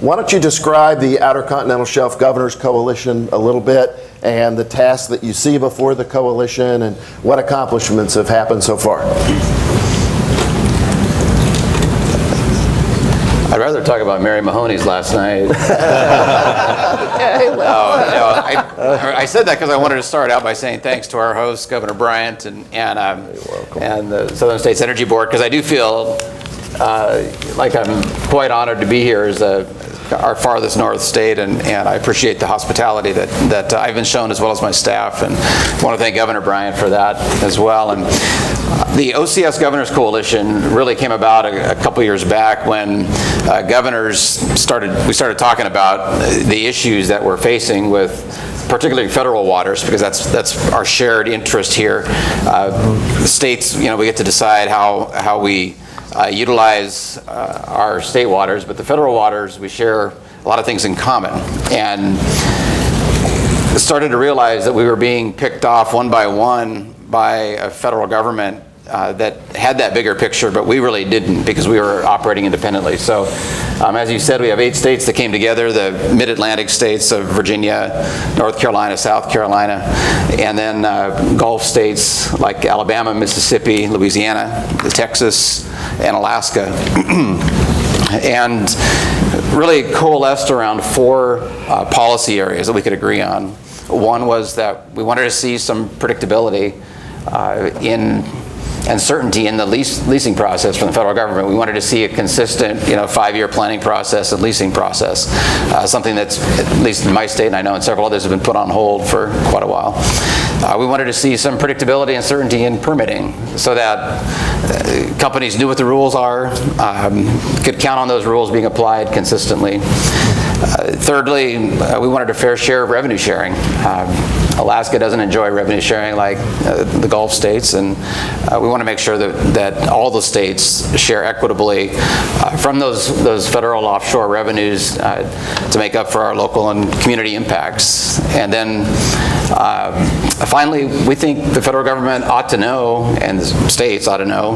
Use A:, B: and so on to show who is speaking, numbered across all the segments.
A: why don't you describe the Outer Continental Shelf Governors Coalition a little bit, and the tasks that you see before the coalition, and what accomplishments have happened so far?
B: I'd rather talk about Mary Mahoney's last night. I said that because I wanted to start out by saying thanks to our host, Governor Bryant, and the Southern States Energy Board, because I do feel like I'm quite honored to be here as our farthest north state, and I appreciate the hospitality that I've been shown, as well as my staff, and I want to thank Governor Bryant for that as well. And the OCS Governors Coalition really came about a couple years back when governors started talking about the issues that we're facing with particularly federal waters, because that's our shared interest here. The states, we get to decide how we utilize our state waters, but the federal waters, we share a lot of things in common, and started to realize that we were being picked off one by one by a federal government that had that bigger picture, but we really didn't, because we were operating independently. So as you said, we have 8 states that came together, the mid-Atlantic states of Virginia, North Carolina, South Carolina, and then Gulf states like Alabama, Mississippi, Louisiana, Texas, and Alaska. And really coalesced around 4 policy areas that we could agree on. One was that we wanted to see some predictability and certainty in the leasing process from the federal government. We wanted to see a consistent, 5-year planning process and leasing process, something that's, at least in my state, and I know in several others, have been put on hold for quite a while. We wanted to see some predictability and certainty in permitting, so that companies knew what the rules are, could count on those rules being applied consistently. Thirdly, we wanted a fair share of revenue sharing. Alaska doesn't enjoy revenue sharing like the Gulf states, and we want to make sure that all the states share equitably from those federal offshore revenues to make up for our local and community impacts. And then finally, we think the federal government ought to know, and the states ought to know,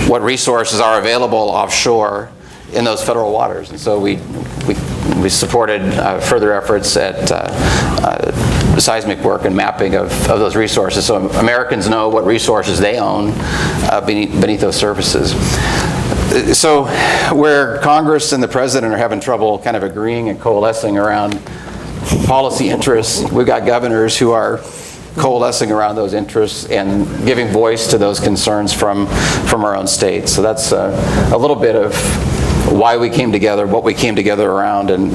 B: what resources are available offshore in those federal waters. And so we supported further efforts at seismic work and mapping of those resources, so Americans know what resources they own beneath those surfaces. So where Congress and the President are having trouble kind of agreeing and coalescing around policy interests, we've got governors who are coalescing around those interests and giving voice to those concerns from our own states. So that's a little bit of why we came together, what we came together around, and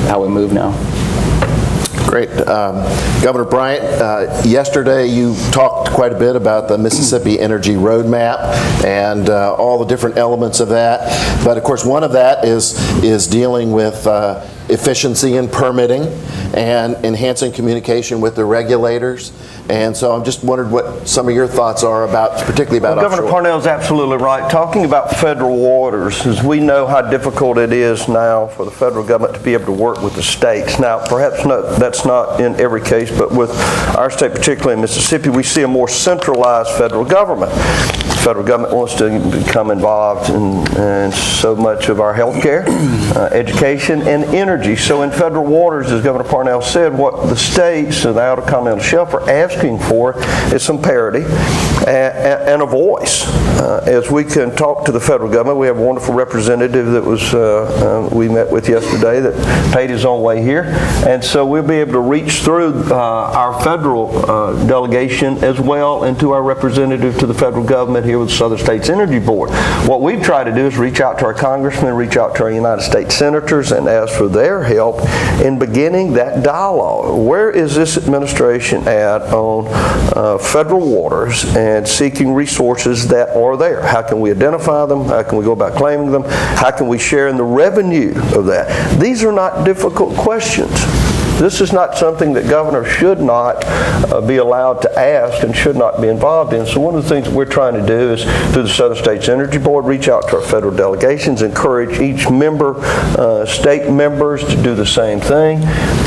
B: how we move now.
A: Great. Governor Bryant, yesterday you talked quite a bit about the Mississippi Energy Roadmap and all the different elements of that. But of course, one of that is dealing with efficiency in permitting and enhancing communication with the regulators. And so I'm just wondered what some of your thoughts are particularly about offshore.
C: Governor Parnell is absolutely right. Talking about federal waters, as we know how difficult it is now for the federal government to be able to work with the states. Now, perhaps that's not in every case, but with our state, particularly in Mississippi, we see a more centralized federal government. The federal government wants to become involved in so much of our health care, education, and energy. So in federal waters, as Governor Parnell said, what the states of the Outer Continental Shelf are asking for is some parity and a voice. As we can talk to the federal government, we have a wonderful representative that we met with yesterday that paid his own way here, and so we'll be able to reach through our federal delegation as well and to our representative to the federal government here with the Southern States Energy Board. What we've tried to do is reach out to our congressmen, reach out to our United States senators, and ask for their help in beginning that dialogue. Where is this administration at on federal waters and seeking resources that are there? How can we identify them? How can we go about claiming them? How can we share in the revenue of that? These are not difficult questions. This is not something that governors should not be allowed to ask and should not be involved in. So one of the things that we're trying to do is, through the Southern States Energy Board, reach out to our federal delegations, encourage each member, state members to do the same thing.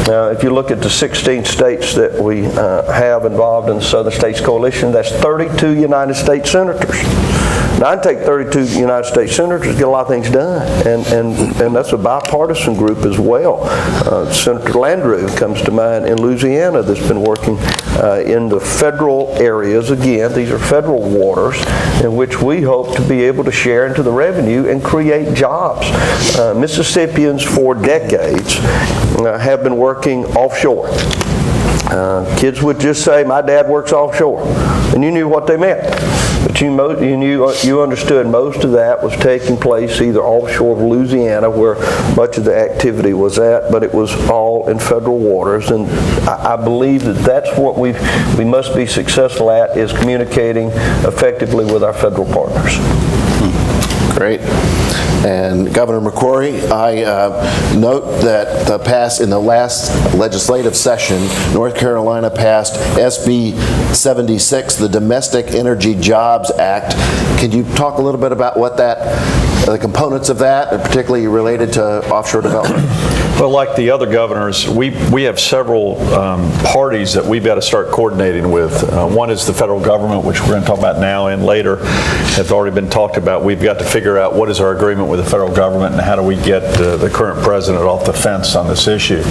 C: If you look at the 16 states that we have involved in the Southern States Coalition, that's 32 United States senators. Now, I take 32 United States senators to get a lot of things done, and that's a bipartisan group as well. Senator Landrieu comes to mind in Louisiana that's been working in the federal areas. Again, these are federal waters in which we hope to be able to share into the revenue and create jobs. Mississippians for decades have been working offshore. Kids would just say, "My dad works offshore," and you knew what they meant. But you understood most of that was taking place either offshore of Louisiana, where much of the activity was at, but it was all in federal waters. And I believe that that's what we must be successful at, is communicating effectively with our federal partners.
A: Great. And Governor McCrory, I note that in the last legislative session, North Carolina passed SB 76, the Domestic Energy Jobs Act. Can you talk a little bit about what the components of that, and particularly related to offshore development?
D: Well, like the other governors, we have several parties that we've got to start coordinating with. One is the federal government, which we're going to talk about now and later, have already been talked about. We've got to figure out what is our agreement with the federal government and how do we get the current president off the fence on this issue.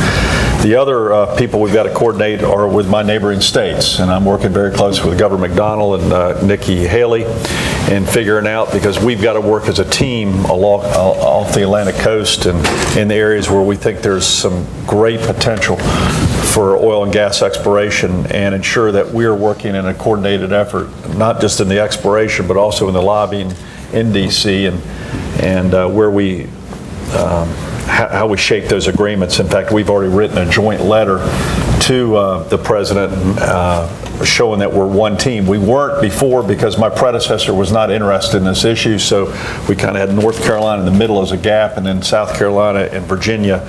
D: The other people we've got to coordinate are with my neighboring states, and I'm working very closely with Governor McDonnell and Nikki Haley in figuring out, because we've got to work as a team off the Atlantic coast and in the areas where we think there's some great potential for oil and gas exploration, and ensure that we're working in a coordinated effort, not just in the exploration, but also in the lobbying in D.C. and where we how we shape those agreements. In fact, we've already written a joint letter to the president showing that we're one team. We weren't before because my predecessor was not interested in this issue, so we kind of had North Carolina in the middle as a gap, and then South Carolina and Virginia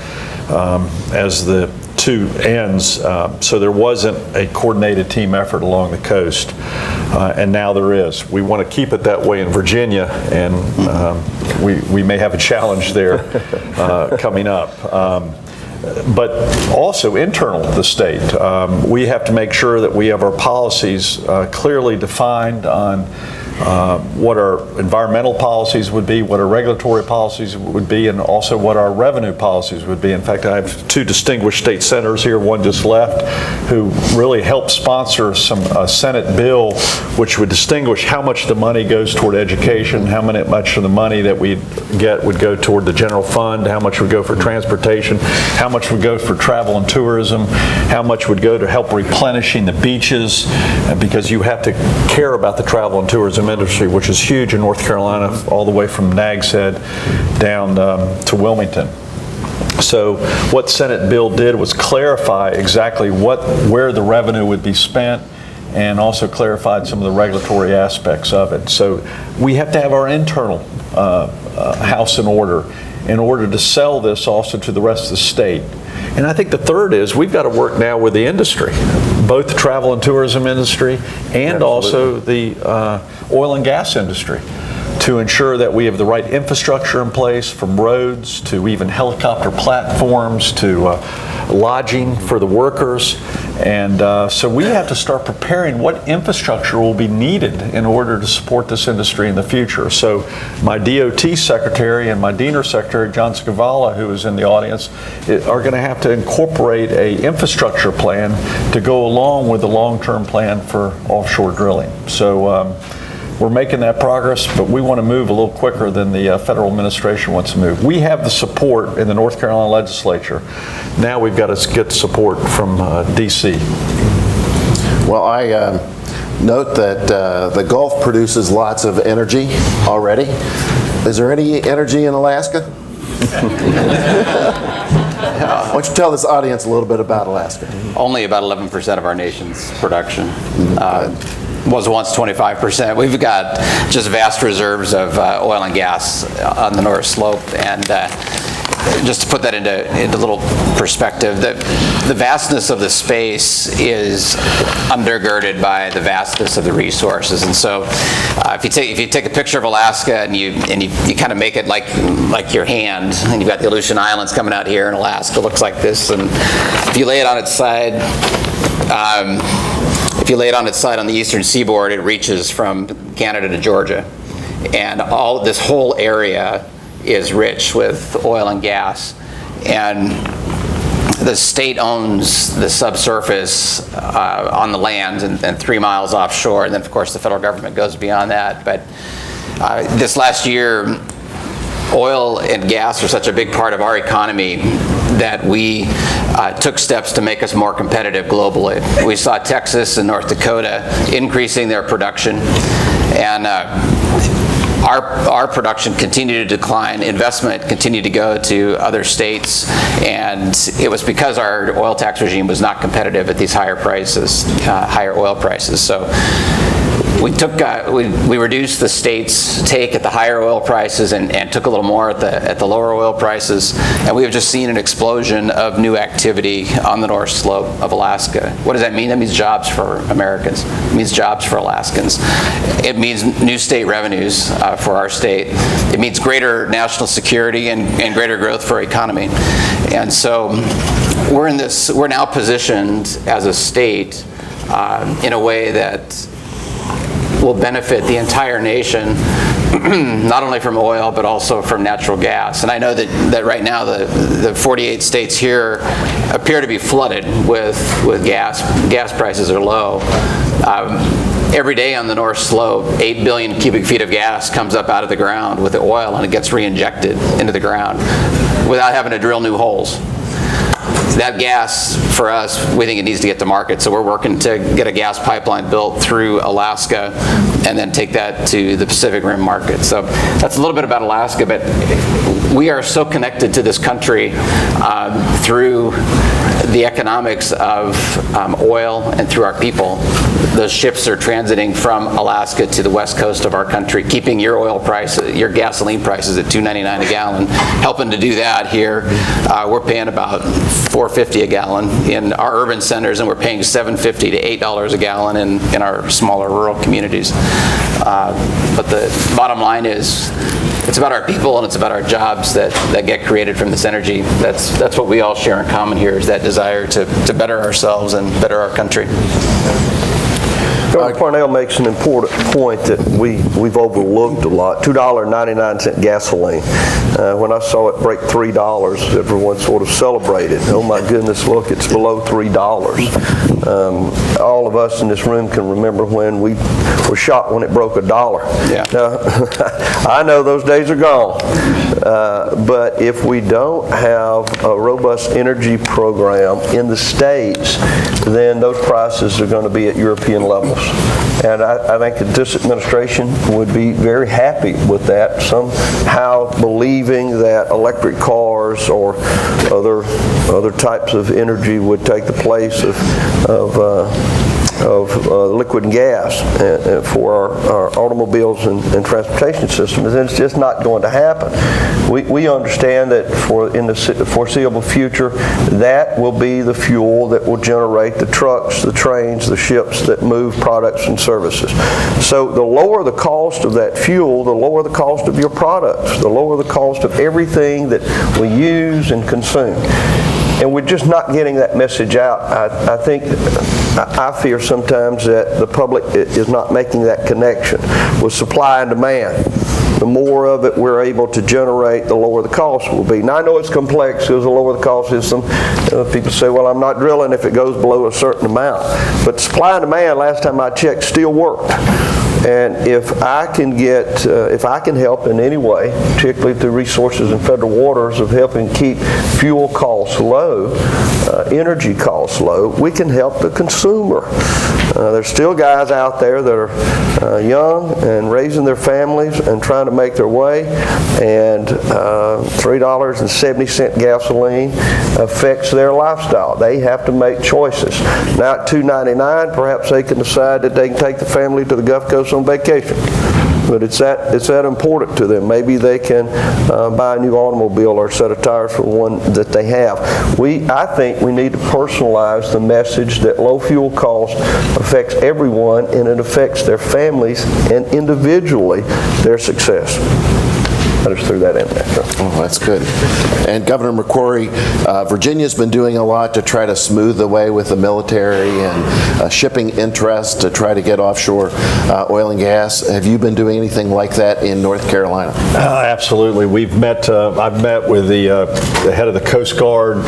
D: as the two ends. So there wasn't a coordinated team effort along the coast, and now there is. We want to keep it that way in Virginia, and we may have a challenge there coming up. But also internal to the state. We have to make sure that we have our policies clearly defined on what our environmental policies would be, what our regulatory policies would be, and also what our revenue policies would be. In fact, I have two distinguished state senators here, one just left, who really helped sponsor some Senate bill which would distinguish how much the money goes toward education, how much of the money that we get would go toward the general fund, how much would go for transportation, how much would go for travel and tourism, how much would go to help replenishing the beaches, because you have to care about the travel and tourism industry, which is huge in North Carolina, all the way from Nags Head down to Wilmington. So what Senate bill did was clarify exactly where the revenue would be spent, and also clarified some of the regulatory aspects of it. So we have to have our internal house in order to sell this also to the rest of the state. And I think the third is we've got to work now with the industry, both the travel and tourism industry and also the oil and gas industry, to ensure that we have the right infrastructure in place, from roads to even helicopter platforms to lodging for the workers. And so we have to start preparing what infrastructure will be needed in order to support this industry in the future. So my DOT secretary and my DENR secretary, John Scavala, who is in the audience, are going to have to incorporate an infrastructure plan to go along with the long-term plan for offshore drilling. So we're making that progress, but we want to move a little quicker than the federal administration wants to move. We have the support in the North Carolina legislature. Now we've got to get support from D.C.
A: Well, I note that the Gulf produces lots of energy already. Is there any energy in Alaska? Why don't you tell this audience a little bit about Alaska?
B: Only about 11% of our nation's production. Was once 25%. We've got just vast reserves of oil and gas on the North Slope, and just to put that into little perspective, the vastness of the space is undergirded by the vastness of the resources. And so, if you take a picture of Alaska and you kind of make it like your hand, and you've got the Aleutian Islands coming out here, and Alaska looks like this, and if you lay it on its side. If you lay it on its side on the eastern seaboard, it reaches from Canada to Georgia. and this whole area is rich with oil and gas. And the state owns the subsurface on the land and 3 miles offshore, and then of course the federal government goes beyond that. But this last year, oil and gas are such a big part of our economy that we took steps to make us more competitive globally. We saw Texas and North Dakota increasing their production, and our production continued to decline. Investment continued to go to other states, and it was because our oil tax regime was not competitive at these higher prices, higher oil prices. So we reduced the state's take at the higher oil prices and took a little more at the lower oil prices, and we have just seen an explosion of new activity on the North Slope of Alaska. What does that mean? That means jobs for Americans. It means jobs for Alaskans. It means new state revenues for our state. It means greater national security and greater growth for our economy. And so we're now positioned as a state in a way that will benefit the entire nation, not only from oil, but also from natural gas. And I know that right now the 48 states here appear to be flooded with gas. Gas prices are low. Every day on the North Slope, 8 billion cubic feet of gas comes up out of the ground with the oil, and it gets re-injected into the ground without having to drill new holes. That gas, for us, we think it needs to get to market, so we're working to get a gas pipeline built through Alaska and then take that to the Pacific Rim market. So that's a little bit about Alaska, but we are so connected to this country through the economics of oil and through our people. Those ships are transiting from Alaska to the west coast of our country, keeping your oil price, your gasoline prices at $2.99 a gallon. Helping to do that here, we're paying about $4.50 a gallon in our urban centers, and we're paying $7.50 to $8 a gallon in our smaller rural communities. But the bottom line is, it's about our people and it's about our jobs that get created from this energy. That's what we all share in common here, is that desire to better ourselves and better our country.
C: Parnell makes an important point that we've overlooked a lot. $2.99 gasoline. When I saw it break $3, everyone sort of celebrated. Oh my goodness, look, it's below $3. All of us in this room can remember when we were shocked when it broke $1.
B: Yeah.
C: I know those days are gone. But if we don't have a robust energy program in the states, then those prices are going to be at European levels. And I think that this administration would be very happy with that, somehow believing that electric cars or other types of energy would take the place of liquid and gas for our automobiles and transportation systems, and it's just not going to happen. We understand that in the foreseeable future, that will be the fuel that will generate the trucks, the trains, the ships that move products and services. So the lower the cost of that fuel, the lower the cost of your products, the lower the cost of everything that we use and consume. And we're just not getting that message out. I fear sometimes that the public is not making that connection with supply and demand. The more of it we're able to generate, the lower the cost will be. Now I know it's complex because the lower the cost is, people say, well, I'm not drilling if it goes below a certain amount. But supply and demand, last time I checked, still worked. And if I can help in any way, particularly through resources in federal waters of helping keep fuel costs low, energy costs low, we can help the consumer. There's still guys out there that are young and raising their families and trying to make their way, and $3.70 gasoline affects their lifestyle. They have to make choices. Now at $2.99, perhaps they can decide that they can take the family to the Gulf Coast on vacation. But it's that important to them. Maybe they can buy a new automobile or a set of tires for one that they have. I think we need to personalize the message that low fuel cost affects everyone, and it affects their families and individually their success. I just threw that in there.
A: Oh, that's good. And Governor McCrory, Virginia's been doing a lot to try to smooth the way with the military and shipping interest to try to get offshore oil and gas. Have you been doing anything like that in North Carolina?
D: Absolutely. We've met. I've met with the head of the Coast Guard.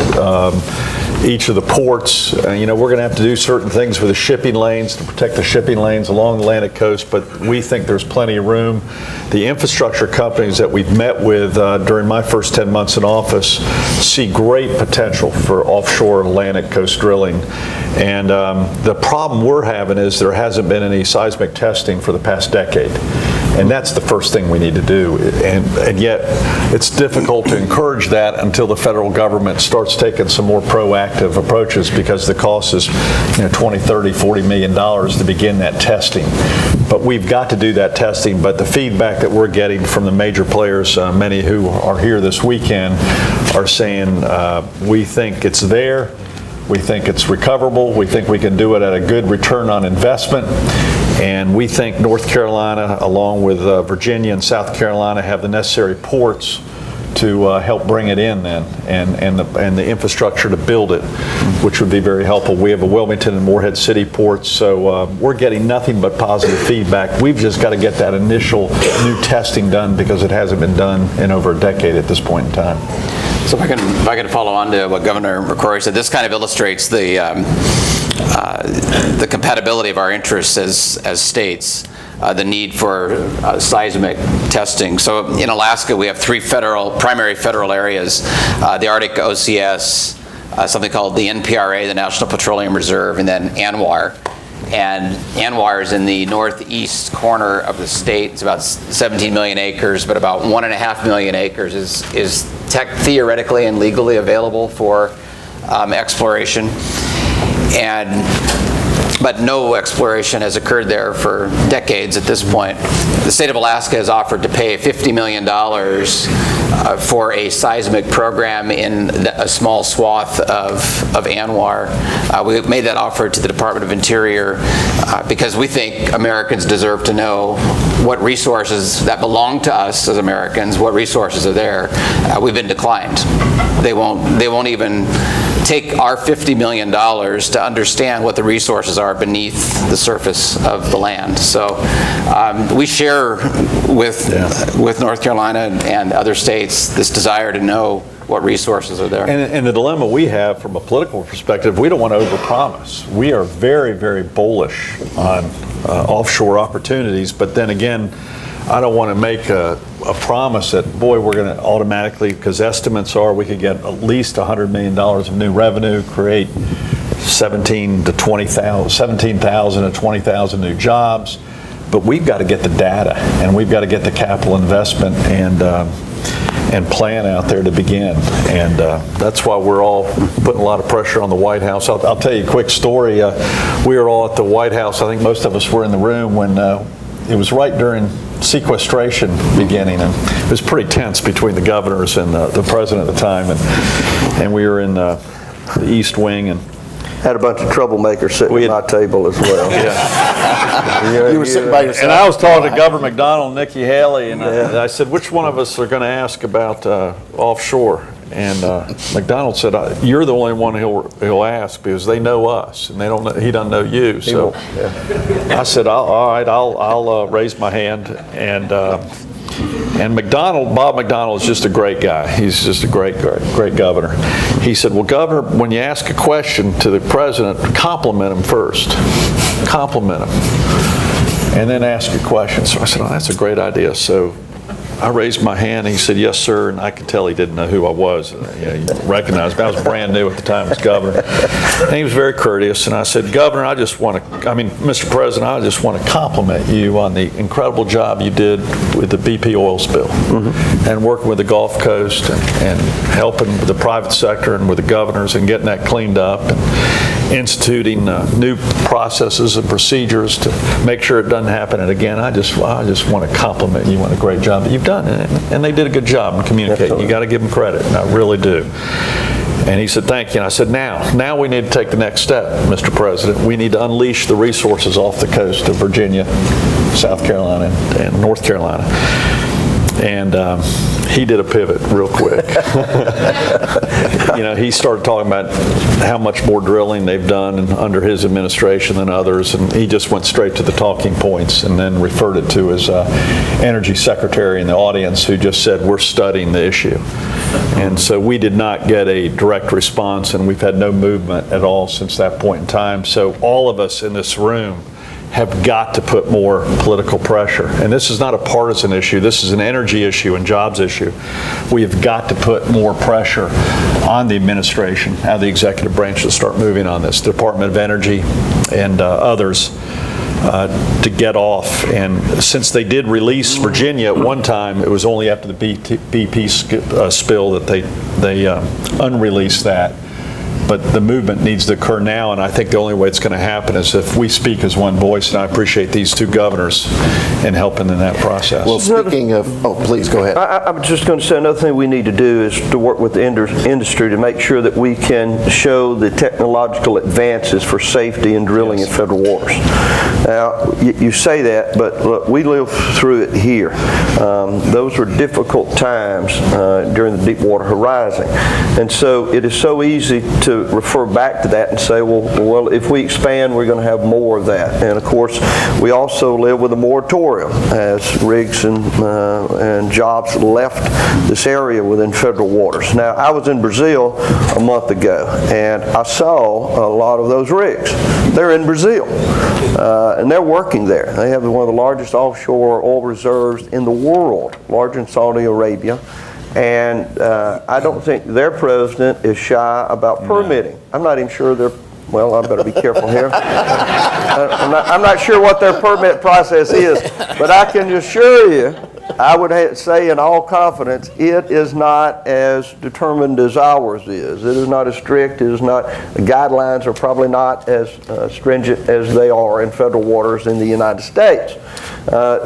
D: Each of the ports. We're going to have to do certain things with the shipping lanes to protect the shipping lanes along the Atlantic coast, but we think there's plenty of room. The infrastructure companies that we've met with during my first 10 months in office see great potential for offshore Atlantic coast drilling. And the problem we're having is there hasn't been any seismic testing for the past decade. And that's the first thing we need to do. And yet it's difficult to encourage that until the federal government starts taking some more proactive approaches, because the cost is $20, $30, $40 million to begin that testing. But we've got to do that testing. But the feedback that we're getting from the major players, many who are here this weekend, are saying we think it's there. We think it's recoverable. We think we can do it at a good return on investment. And we think North Carolina, along with Virginia and South Carolina, have the necessary ports to help bring it in then, and the infrastructure to build it, which would be very helpful. We have a Wilmington and Morehead City ports, so we're getting nothing but positive feedback. We've just got to get that initial new testing done, because it hasn't been done in over a decade at this point in time.
B: So if I can follow on to what Governor McCrory said, this kind of illustrates the compatibility of our interests as states, the need for seismic testing. So in Alaska, we have three primary federal areas: the Arctic OCS, something called the NPRA, the National Petroleum Reserve, and then ANWR. And ANWR is in the northeast corner of the state. It's about 17 million acres, but about 1.5 million acres is theoretically and legally available for exploration. But no exploration has occurred there for decades at this point. The state of Alaska has offered to pay $50 million for a seismic program in a small swath of ANWR. We made that offer to the Department of Interior because we think Americans deserve to know what resources that belong to us as Americans, what resources are there. We've been declined. They won't even take our $50 million to understand what the resources are beneath the surface of the land. So we share with North Carolina and other states this desire to know what resources are there.
D: And the dilemma we have from a political perspective, we don't want to overpromise. We are very, very bullish on offshore opportunities, but then again, I don't want to make a promise that, boy, we're going to automatically, because estimates are we could get at least $100 million of new revenue, create 17,000 to 20,000 new jobs. But we've got to get the data, and we've got to get the capital investment and plan out there to begin. And that's why we're all putting a lot of pressure on the White House. I'll tell you a quick story. We were all at the White House. I think most of us were in the room when it was right during sequestration beginning, and it was pretty tense between the governors and the president at the time, and we were in the East Wing and
C: had a bunch of troublemakers sitting at my table as well.
D: Yeah.
A: You were sitting by yourself.
D: And I was talking to Governor McDonald and Nikki Haley, and I said, which one of us are going to ask about offshore? And McDonald said, "You're the only one he'll ask, because they know us, and he doesn't know you." So I said, "All right, I'll raise my hand." And Bob McDonald is just a great guy. He's just a great governor. He said, "Well, Governor, when you ask a question to the president, compliment him first. Compliment him, and then ask your question." So I said, "Oh, that's a great idea." So I raised my hand, and he said, "Yes, sir," and I could tell he didn't know who I was. He recognized me. I was brand new at the time as governor. And he was very courteous, and I said, "Governor, Mr. President, I just want to compliment you on the incredible job you did with the BP oil spill, and working with the Gulf Coast and helping with the private sector and with the governors and getting that cleaned up, and instituting new processes and procedures to make sure it doesn't happen. And again, I just want to compliment you on a great job that you've done." And they did a good job in communicating. You got to give them credit, and I really do. And he said, "Thank you." And I said, now we need to take the next step, Mr. President. We need to unleash the resources off the coast of Virginia, South Carolina, and North Carolina. And he did a pivot real quick. He started talking about how much more drilling they've done under his administration than others, and he just went straight to the talking points and then referred it to his energy secretary in the audience, who just said, we're studying the issue. And so we did not get a direct response, and we've had no movement at all since that point in time. So all of us in this room have got to put more political pressure. And this is not a partisan issue. This is an energy issue and jobs issue. We have got to put more pressure on the administration, how the executive branch to start moving on this, Department of Energy and others, to get off. And since they did release Virginia at one time, it was only after the BP spill that they unreleased that. But the movement needs to occur now, and I think the only way it's going to happen is if we speak as one voice, and I appreciate these two governors in helping in that process.
A: Well, speaking of, please go ahead.
C: I'm just going to say another thing we need to do is to work with the industry to make sure that we can show the technological advances for safety in drilling in federal waters. Now, you say that, but look, we live through it here. Those were difficult times during the Deepwater Horizon, and so it is so easy to refer back to that and say, well, if we expand, we're going to have more of that. And of course, we also live with a moratorium as rigs and jobs left this area within federal waters. Now, I was in Brazil a month ago, and I saw a lot of those rigs. They're in Brazil, and they're working there. They have one of the largest offshore oil reserves in the world, larger than Saudi Arabia. And I don't think their president is shy about permitting. I'm not even sure they're, well, I better be careful here. I'm not sure what their permit process is, but I can assure you, I would say in all confidence, it is not as determined as ours is. It is not as strict. It is not, the guidelines are probably not as stringent as they are in federal waters in the United States.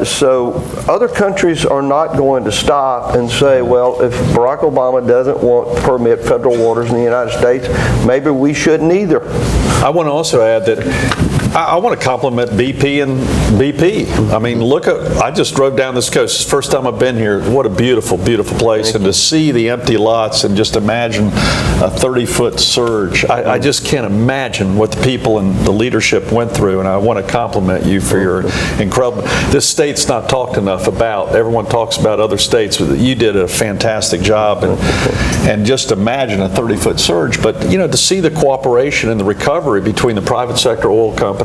C: So other countries are not going to stop and say, well, if Barack Obama doesn't want to permit federal waters in the United States, maybe we shouldn't either.
D: I want to also add that I want to compliment BP and BP. I mean, I just drove down this coast. It's the first time I've been here. What a beautiful, beautiful place. And to see the empty lots and just imagine a 30-foot surge. I just can't imagine what the people and the leadership went through. And I want to compliment you for your incredible, this state's not talked enough about. Everyone talks about other states. You did a fantastic job. And just imagine a 30-foot surge. But, to see the cooperation and the recovery between the private sector oil company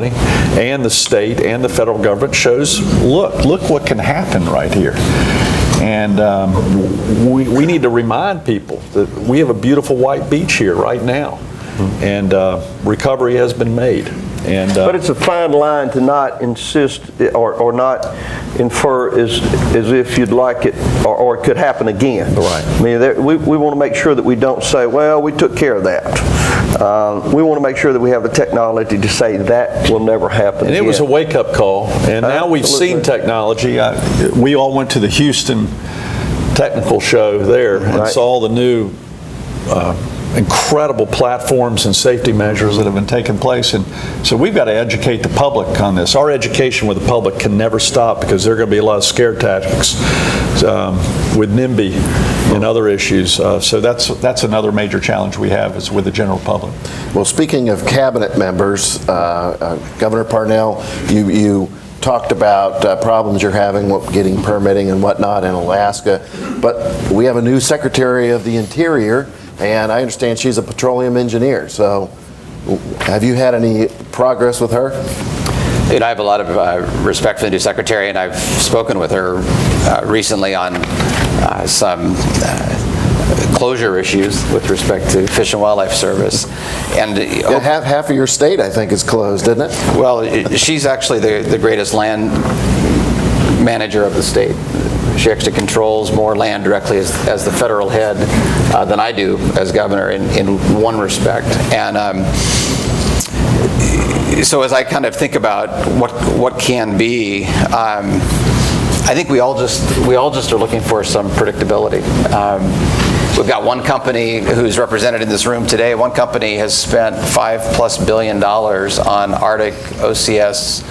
D: and the state and the federal government shows, look what can happen right here. And we need to remind people that we have a beautiful white beach here right now. And recovery has been made. But it's a fine line to not insist or not infer as if you'd like it or it could happen again. Right.
C: I mean, we want to make sure that we don't say, well, we took care of that. We want to make sure that we have the technology to say that will never happen
D: again. And it was a wake-up call. And now we've seen technology. We all went to the Houston technical show there and saw the new incredible platforms and safety measures that have been taking place. And so we've got to educate the public on this. Our education with the public can never stop because there are going to be a lot of scare tactics with NIMBY and other issues. So that's another major challenge we have is with the general public.
A: Well, speaking of cabinet members, Governor Parnell, you talked about problems you're having with getting permitting and whatnot in Alaska, but we have a new Secretary of the Interior, and I understand she's a petroleum engineer. So have you had any progress with her?
B: I have a lot of respect for the new secretary, and I've spoken with her recently on some closure issues with respect to Fish and Wildlife Service. And
A: half of your state, I think, is closed, isn't it?
B: Well, she's actually the greatest land manager of the state. She actually controls more land directly as the federal head than I do as governor in one respect. And so as I kind of think about what can be, I think we all just are looking for some predictability. We've got one company who's represented in this room today. One company has spent $5+ billion on Arctic OCS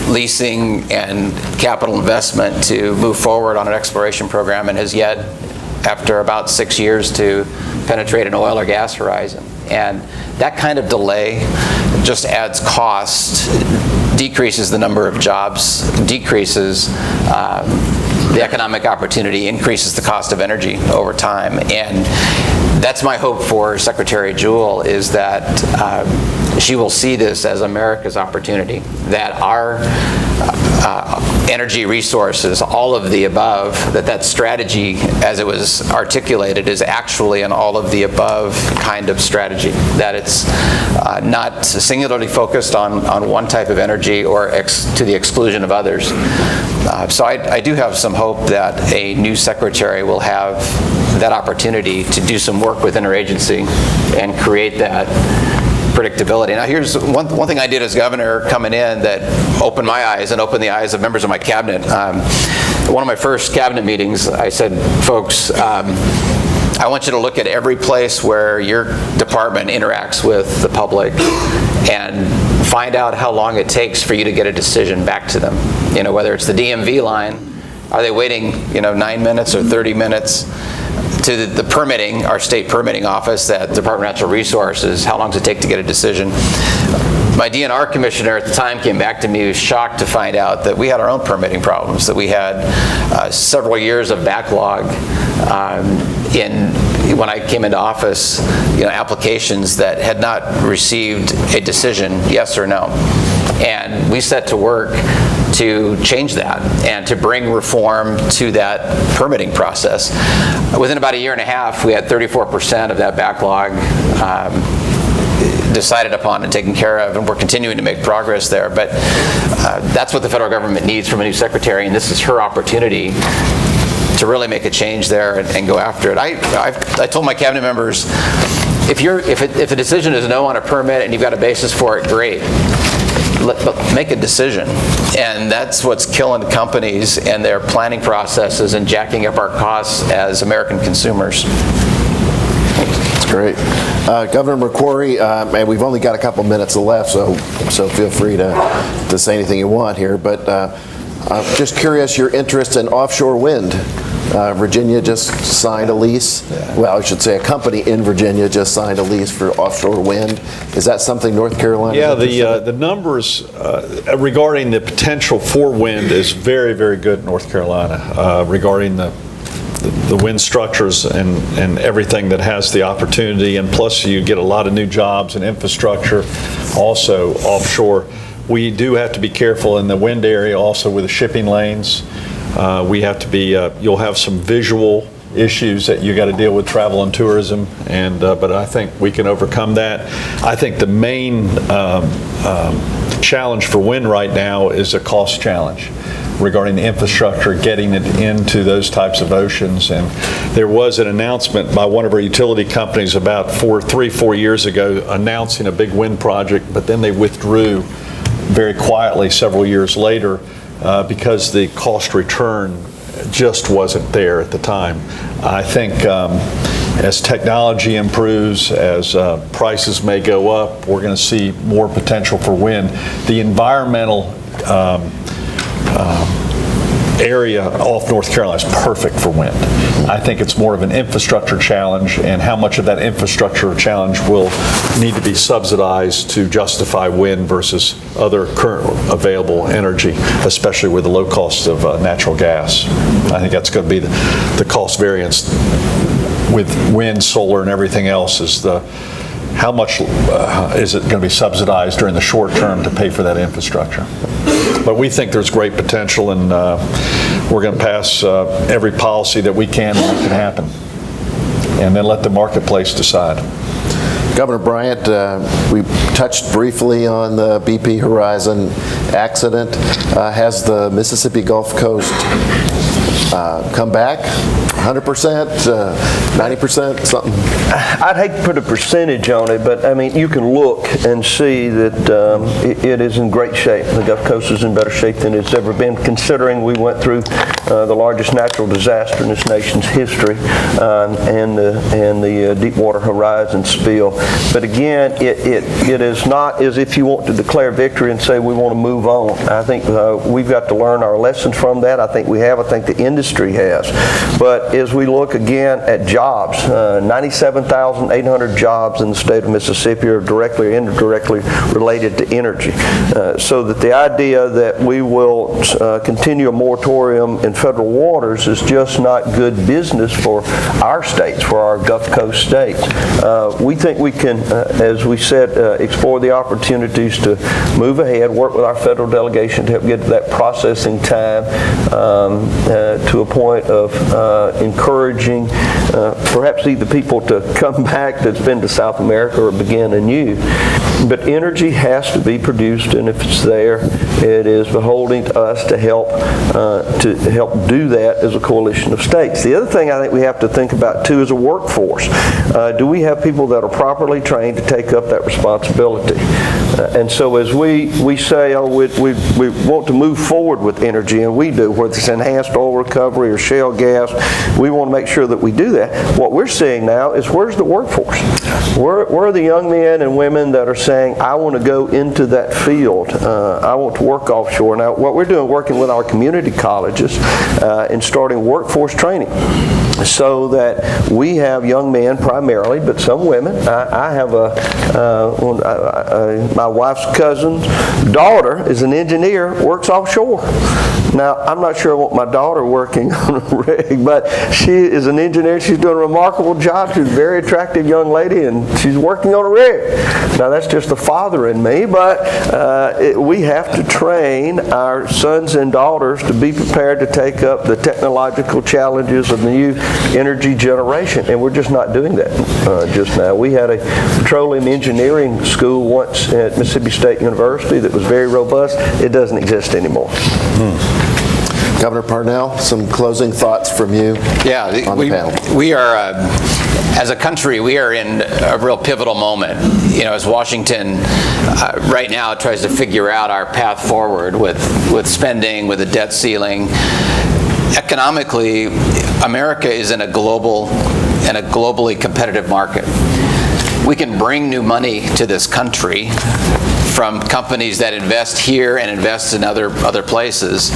B: leasing and capital investment to move forward on an exploration program and has yet, after about 6 years, to penetrate an oil or gas horizon. And that kind of delay just adds cost, decreases the number of jobs, decreases the economic opportunity, increases the cost of energy over time. And that's my hope for Secretary Jewell, is that she will see this as America's opportunity, that our energy resources, all of the above, that strategy as it was articulated is actually an all of the above kind of strategy, that it's not singularly focused on one type of energy or to the exclusion of others. So I do have some hope that a new secretary will have that opportunity to do some work with interagency and create that predictability. Now here's one thing I did as governor coming in that opened my eyes and opened the eyes of members of my cabinet. One of my first cabinet meetings, I said, folks, I want you to look at every place where your department interacts with the public and find out how long it takes for you to get a decision back to them. You know, whether it's the DMV line, are they waiting, 9 minutes or 30 minutes? To the permitting, our state permitting office, that Department of Natural Resources, how long does it take to get a decision? My DNR commissioner at the time came back to me, he was shocked to find out that we had our own permitting problems, that we had several years of backlog when I came into office, applications that had not received a decision, yes or no. And we set to work to change that and to bring reform to that permitting process. Within about a year and a half, we had 34% of that backlog decided upon and taken care of, and we're continuing to make progress there. But that's what the federal government needs from a new secretary, and this is her opportunity to really make a change there and go after it. I told my cabinet members, if a decision is no on a permit and you've got a basis for it, great. Make a decision. And that's what's killing companies and their planning processes and jacking up our costs as American consumers.
A: That's great. Governor McCrory, and we've only got a couple minutes left, so feel free to say anything you want here, but I'm just curious, your interest in offshore wind. Virginia just signed a lease. Well, I should say a company in Virginia just signed a lease for offshore wind. Is that something North Carolina?
D: Yeah, the numbers regarding the potential for wind is very, very good in North Carolina regarding the wind structures and everything that has the opportunity, and plus you get a lot of new jobs and infrastructure also offshore. We do have to be careful in the wind area also with the shipping lanes. We have to be, you'll have some visual issues that you got to deal with, travel and tourism, and but I think we can overcome that. I think the main challenge for wind right now is a cost challenge regarding the infrastructure, getting it into those types of oceans. And there was an announcement by one of our utility companies about 4 years ago announcing a big wind project, but then they withdrew very quietly several years later because the cost return just wasn't there at the time. I think as technology improves, as prices may go up, we're going to see more potential for wind. The environmental area off North Carolina is perfect for wind. I think it's more of an infrastructure challenge, and how much of that infrastructure challenge will need to be subsidized to justify wind versus other current available energy, especially with the low cost of natural gas. I think that's going to be the cost variance with wind, solar, and everything else is how much is it going to be subsidized during the short term to pay for that infrastructure. But we think there's great potential, and we're going to pass every policy that we can to make it happen, and then let the marketplace decide.
A: Governor Bryant, we touched briefly on the BP Horizon accident. Has the Mississippi Gulf Coast come back 100%, 90%, something?
C: I'd hate to put a percentage on it, but I mean, you can look and see that it is in great shape. The Gulf Coast is in better shape than it's ever been, considering we went through the largest natural disaster in this nation's history and the Deepwater Horizon spill. But again, it is not as if you want to declare victory and say we want to move on. I think we've got to learn our lessons from that. I think we have. I think the industry has. But as we look again at jobs, 97,800 jobs in the state of Mississippi are directly or indirectly related to energy. So that the idea that we will continue a moratorium in federal waters is just not good business for our states, for our Gulf Coast states. We think we can, as we said, explore the opportunities to move ahead, work with our federal delegation to help get that processing time to a point of encouraging perhaps either people to come back that's been to South America or begin anew. But energy has to be produced, and if it's there, it is beholding to us to help do that as a coalition of states. The other thing I think we have to think about too is a workforce. Do we have people that are properly trained to take up that responsibility? And so as we say, oh, we want to move forward with energy, and we do, whether it's enhanced oil recovery or shale gas, we want to make sure that we do that. What we're seeing now is, where's the workforce? Where are the young men and women that are saying, I want to go into that field, I want to work offshore? Now, what we're doing, working with our community colleges and starting workforce training, so that we have young men primarily, but some women. I have my wife's cousin's daughter is an engineer, works offshore. Now, I'm not sure I want my daughter working on a rig, but she is an engineer. She's doing a remarkable job. She's a very attractive young lady, and she's working on a rig. Now, that's just the father in me, but we have to train our sons and daughters to be prepared to take up the technological challenges of the new energy generation, and we're just not doing that just now. We had a petroleum engineering school once at Mississippi State University that was very robust. It doesn't exist anymore.
A: Governor Parnell, some closing thoughts from you on the panel.
B: We are, as a country, we are in a real pivotal moment. You know, as Washington right now tries to figure out our path forward with spending, with a debt ceiling. Economically, America is in a globally competitive market. We can bring new money to this country from companies that invest here and invest in other places,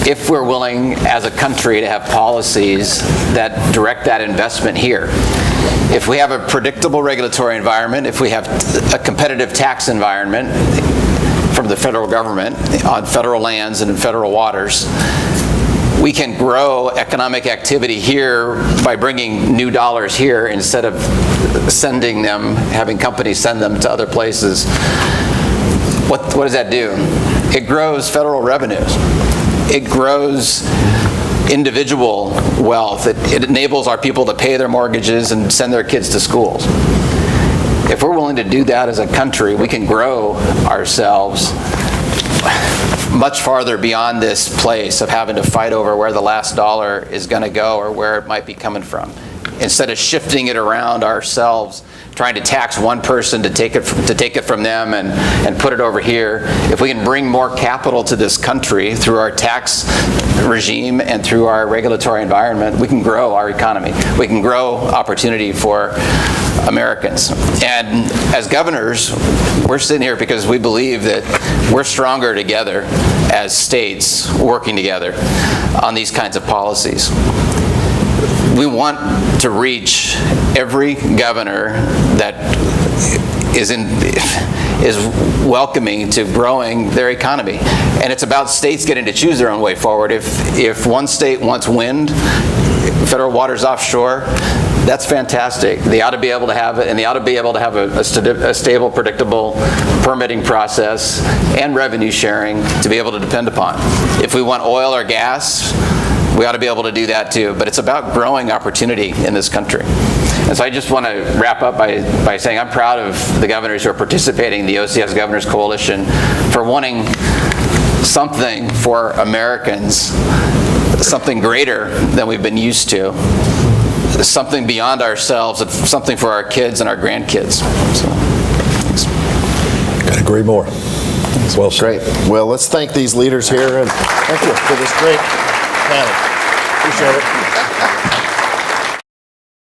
B: if we're willing as a country to have policies that direct that investment here. If we have a predictable regulatory environment, if we have a competitive tax environment from the federal government on federal lands and in federal waters, we can grow economic activity here by bringing new dollars here instead of sending them, having companies send them to other places. What does that do? It grows federal revenues. It grows individual wealth. It enables our people to pay their mortgages and send their kids to schools. If we're willing to do that as a country, we can grow ourselves much farther beyond this place of having to fight over where the last dollar is going to go or where it might be coming from. Instead of shifting it around ourselves, trying to tax one person to take it from them and put it over here, if we can bring more capital to this country through our tax regime and through our regulatory environment, we can grow our economy. We can grow opportunity for Americans. And as governors, we're sitting here because we believe that we're stronger together as states working together on these kinds of policies. We want to reach every governor that is welcoming to growing their economy. And it's about states getting to choose their own way forward. If one state wants wind, federal waters offshore, that's fantastic. They ought to be able to have it, and they ought to be able to have a stable, predictable permitting process and revenue sharing to be able to depend upon. If we want oil or gas, we ought to be able to do that too. But it's about growing opportunity in this country. And so I just want to wrap up by saying I'm proud of the governors who are participating in the OCS Governors Coalition for wanting something for Americans something greater than we've been used to, something beyond ourselves, something for our kids and our grandkids. So, thanks.
D: Couldn't agree more. Well said.
A: Great. Well, let's thank these leaders here and thank you for this great panel. Appreciate it.